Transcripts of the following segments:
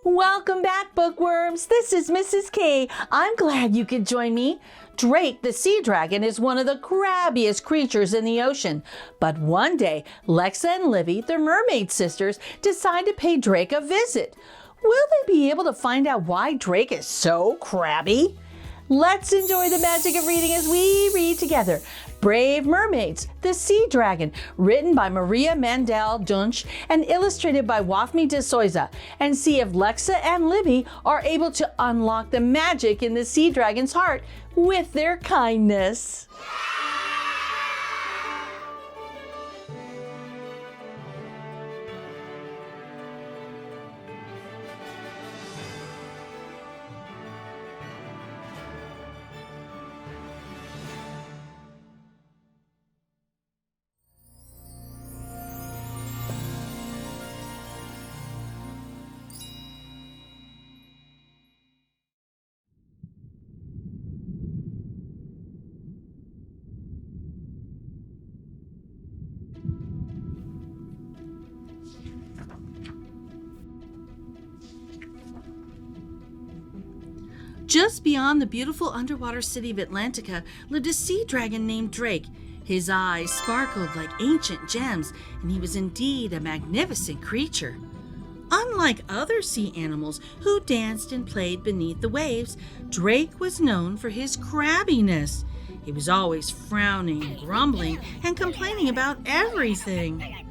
Welcome back, bookworms. This is Mrs. K. I'm glad you could join me. Drake, the sea dragon, is one of the crabbiest creatures in the ocean. But one day, Lexa and Livi, the mermaid sisters, decide to pay Drake a visit. Will they be able to find out why Drake is so crabby? Let's enjoy the magic of reading as we read together. Brave Mermaids, the Sea Dragon, written by Maria Mandel Dunsche and illustrated by Wathmi De Zoysa, and see if Lexa and Livi are able to unlock the magic in the sea dragon's heart with their kindness. Just beyond the beautiful underwater city of Atlantica lived a sea dragon named Drake. His eyes sparkled like ancient gems, and he was indeed a magnificent creature. Unlike other sea animals who danced and played beneath the waves, Drake was known for his crabbiness. He was always frowning, grumbling, and complaining about everything.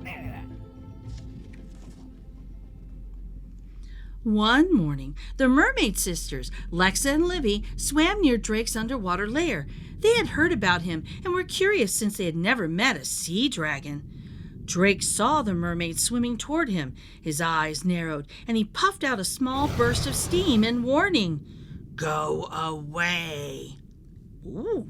One morning, the mermaid sisters, Lexa and Livi, swam near Drake's underwater lair. They had heard about him and were curious since they had never met a sea dragon. Drake saw the mermaid swimming toward him. His eyes narrowed, and he puffed out a small burst of steam in warning. "Go away." Ooh.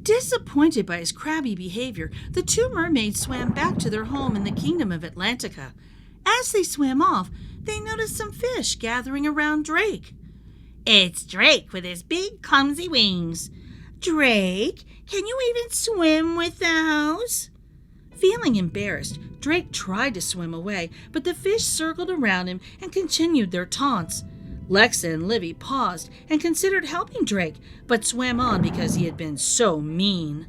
Disappointed by his crabby behavior, the two mermaids swam back to their home in the kingdom of Atlantica. As they swam off, they noticed some fish gathering around Drake. "It's Drake with his big, clumsy wings. Drake, can you even swim with those?" Feeling embarrassed, Drake tried to swim away, but the fish circled around him and continued their taunts. Lexa and Livi paused and considered helping Drake, but swam on because he had been so mean.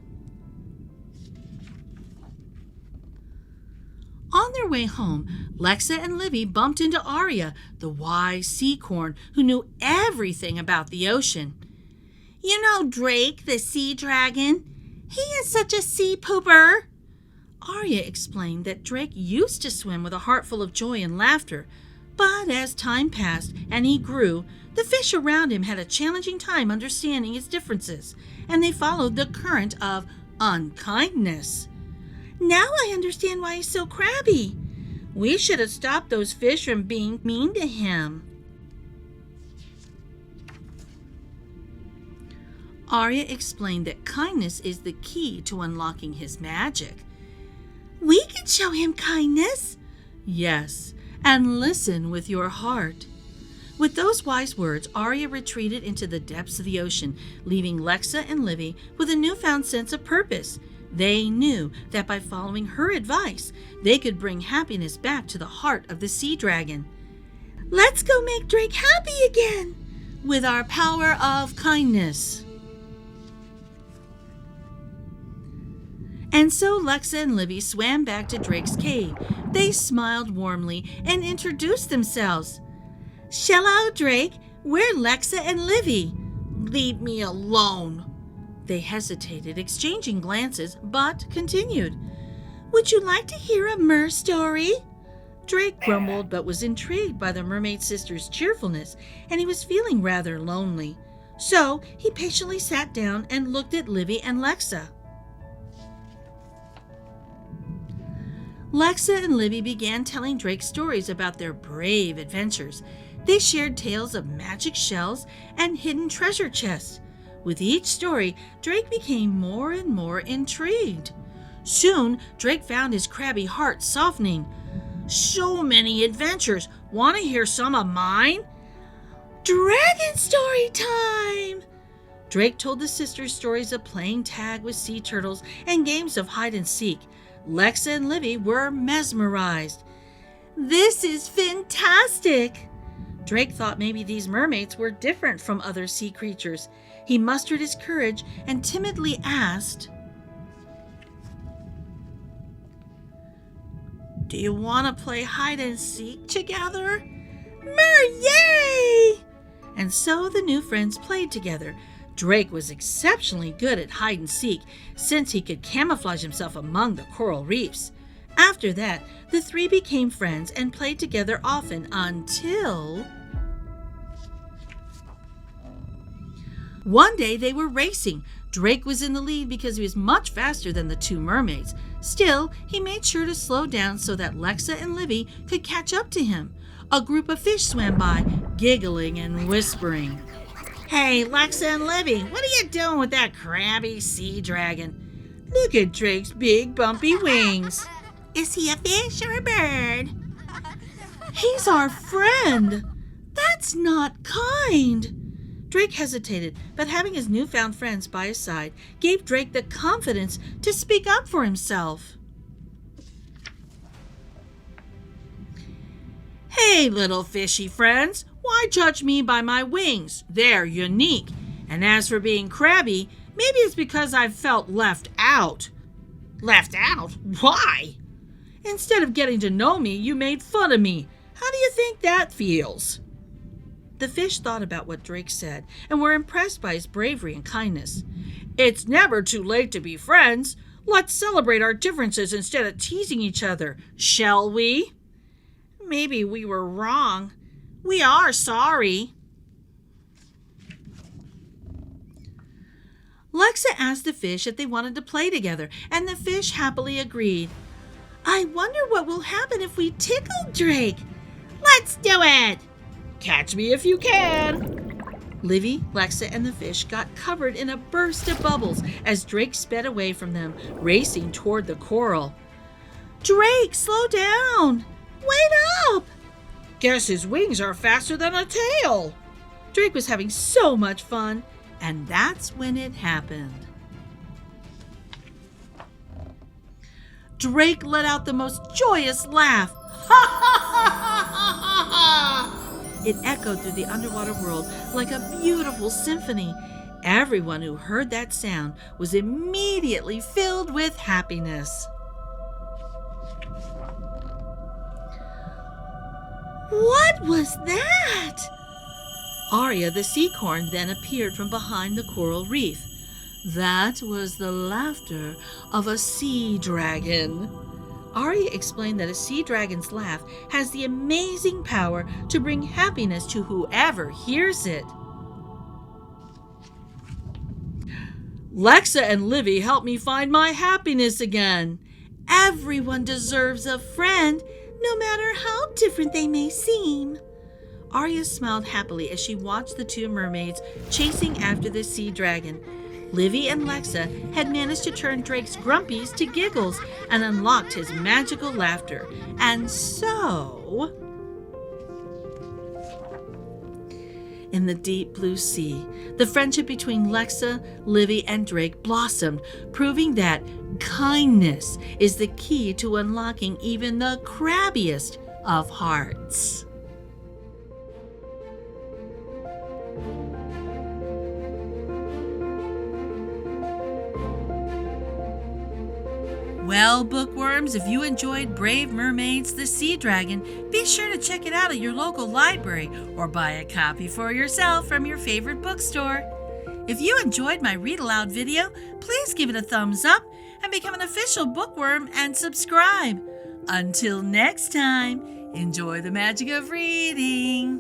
On their way home, Lexa and Livi bumped into Aria, the wise sea-corn who knew everything about the ocean. "You know Drake, the sea dragon? He is such a sea pooper." Aria explained that Drake used to swim with a heart full of joy and laughter, but as time passed and he grew, the fish around him had a challenging time understanding his differences, and they followed the current of unkindness. "Now I understand why he's so crabby. We should have stopped those fish from being mean to him." Aria explained that kindness is the key to unlocking his magic. "We can show him kindness." "Yes, and listen with your heart." With those wise words, Aria retreated into the depths of the ocean, leaving Lexa and Livi with a newfound sense of purpose. They knew that by following her advice, they could bring happiness back to the heart of the sea dragon. "Let's go make Drake happy again with our power of kindness." And so Lexa and Livi swam back to Drake's cave. They smiled warmly and introduced themselves. "Hello, Drake. We're Lexa and Livi." "Leave me alone." They hesitated, exchanging glances, but continued. "Would you like to hear a mer story?" Drake grumbled, but was intrigued by the mermaid sisters' cheerfulness, and he was feeling rather lonely. So he patiently sat down and looked at Livi and Lexa. Lexa and Livi began telling Drake stories about their brave adventures. They shared tales of magic shells and hidden treasure chests. With each story, Drake became more and more intrigued. Soon, Drake found his crabby heart softening. "So many adventures. Want to hear some of mine?" "Dragon story time!" Drake told the sisters stories of playing tag with sea turtles and games of hide and seek. Lexa and Livi were mesmerized. This is fantastic! Drake thought maybe these mermaids were different from other sea creatures. He mustered his courage and timidly asked, "Do you want to play hide and seek together?" Yay! And so the new friends played together. Drake was exceptionally good at hide and seek since he could camouflage himself among the coral reefs. After that, the three became friends and played together often until one day they were racing. Drake was in the lead because he was much faster than the two mermaids. Still, he made sure to slow down so that Lexa and Livi could catch up to him. A group of fish swam by, giggling and whispering. "Hey, Lexa and Livi, what are you doing with that crabby sea dragon? Look at Drake's big bumpy wings. Is he a fish or a bird?" "He's our friend. That's not kind." Drake hesitated, but having his newfound friends by his side gave Drake the confidence to speak up for himself. "Hey, little fishy friends, why judge me by my wings? They're unique. And as for being crabby, maybe it's because I've felt left out." "Left out? Why?" "Instead of getting to know me, you made fun of me. How do you think that feels?" The fish thought about what Drake said and were impressed by his bravery and kindness. "It's never too late to be friends. Let's celebrate our differences instead of teasing each other, shall we?" "Maybe we were wrong. We are sorry." Lexa asked the fish if they wanted to play together, and the fish happily agreed. "I wonder what will happen if we tickle Drake." "Let's do it!" "Catch me if you can." Livi, Lexa, and the fish got covered in a burst of bubbles as Drake sped away from them, racing toward the coral. "Drake, slow down! Wait up!" "Guess his wings are faster than a tail." Drake was having so much fun, and that's when it happened. Drake let out the most joyous laugh. "Ha ha ha ha ha ha!" It echoed through the underwater world like a beautiful symphony. Everyone who heard that sound was immediately filled with happiness. "What was that?" Aria the seacorn then appeared from behind the coral reef. That was the laughter of a sea dragon. Aria explained that a sea dragon's laugh has the amazing power to bring happiness to whoever hears it. "Lexa and Livi helped me find my happiness again." Everyone deserves a friend, no matter how different they may seem. Aria smiled happily as she watched the two mermaids chasing after the sea dragon. Livi and Lexa had managed to turn Drake's grumpies to giggles and unlocked his magical laughter. And so, in the deep blue sea, the friendship between Lexa, Livi, and Drake blossomed, proving that kindness is the key to unlocking even the crabbiest of hearts. Well, bookworms, if you enjoyed Brave Mermaids, the Sea Dragon, be sure to check it out at your local library or buy a copy for yourself from your favorite bookstore. If you enjoyed my Read Aloud video, please give it a thumbs up and become an official bookworm and subscribe. Until next time, enjoy the magic of reading.